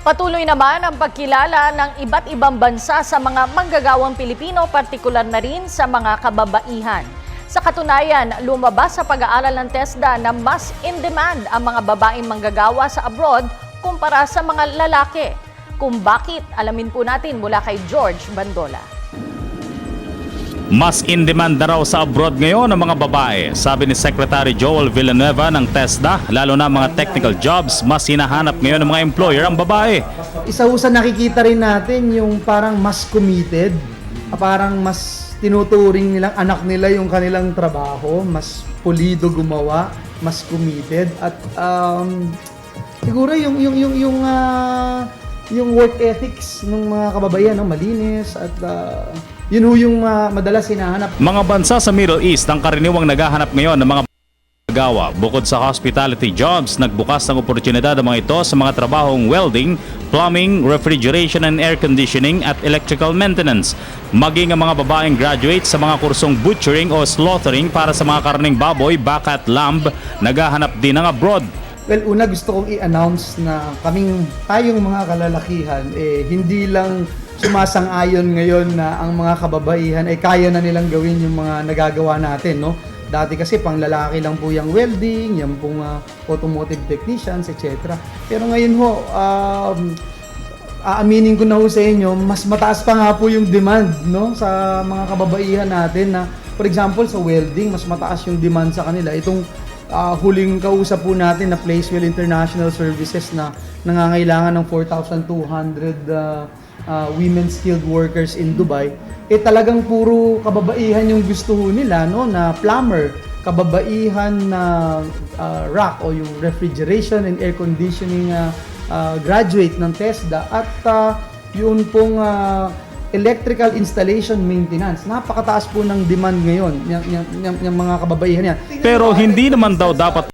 Patuloy naman ang pagkilala ng iba't ibang bansa sa mga manggagawang Pilipino, partikular na rin sa mga kababaihan. Sa katunayan, lumabas sa pag-aaral ng TESDA na mas in-demand ang mga babaeng manggagawa sa abroad kumpara sa mga lalaki. Kung bakit, alamin po natin mula kay George Bandola. Mas in-demand na raw sa abroad ngayon ang mga babae, sabi ni Secretary Joel Villanueva ng TESDA. Lalo na mga technical jobs, mas hinahanap ngayon ng mga employer ang babae. Isa sa nakikita rin natin yung parang mas committed, parang mas tinuturing nilang anak nila yung kanilang trabaho, mas pulido gumawa, mas committed at siguro yung work ethics ng mga kababaihan, no, malinis at yun yung madalas hinahanap. Mga bansa sa Middle East ang karaniwang naghahanap ngayon ng mga gawa. Bukod sa hospitality jobs, nagbukas ng oportunidad ang mga ito sa mga trabahong welding, plumbing, refrigeration and air conditioning at electrical maintenance. Maging ang mga babaeng graduate sa mga kursong butchering o slaughtering para sa mga karning baboy, baka at lamb, naghahanap din ng abroad. Well, una gusto kong i-announce na tayong mga kalalakihan, hindi lang sumasang-ayon ngayon na ang mga kababaihan ay kaya na nilang gawin yung mga nagagawa natin, no? Dati kasi pang lalaki lang po yung welding, yung pong automotive technicians, etc. Pero ngayon ho, aaminin ko na ho sa inyo, mas mataas pa nga po yung demand, no, sa mga kababaihan natin na, for example, sa welding, mas mataas yung demand sa kanila. Itong huling kausap po natin na Placewell International Services na nangangailangan ng 4,200 women skilled workers in Dubai, talagang puro kababaihan yung gusto nila, no, na plumber, kababaihan na rack o yung refrigeration and air conditioning graduate ng TESDA at yun pong electrical installation maintenance. Napakataas po ng demand ngayon yung mga kababaihan yan. Pero hindi naman daw dapat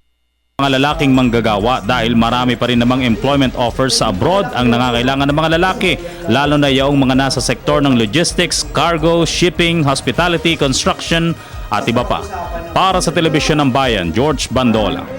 mga lalaking manggagawa dahil marami pa rin namang employment offers sa abroad ang nangangailangan ng mga lalaki, lalo na yung mga nasa sektor ng logistics, cargo, shipping, hospitality, construction at iba pa. Para sa Telebisyon ng Bayan, George Bandola.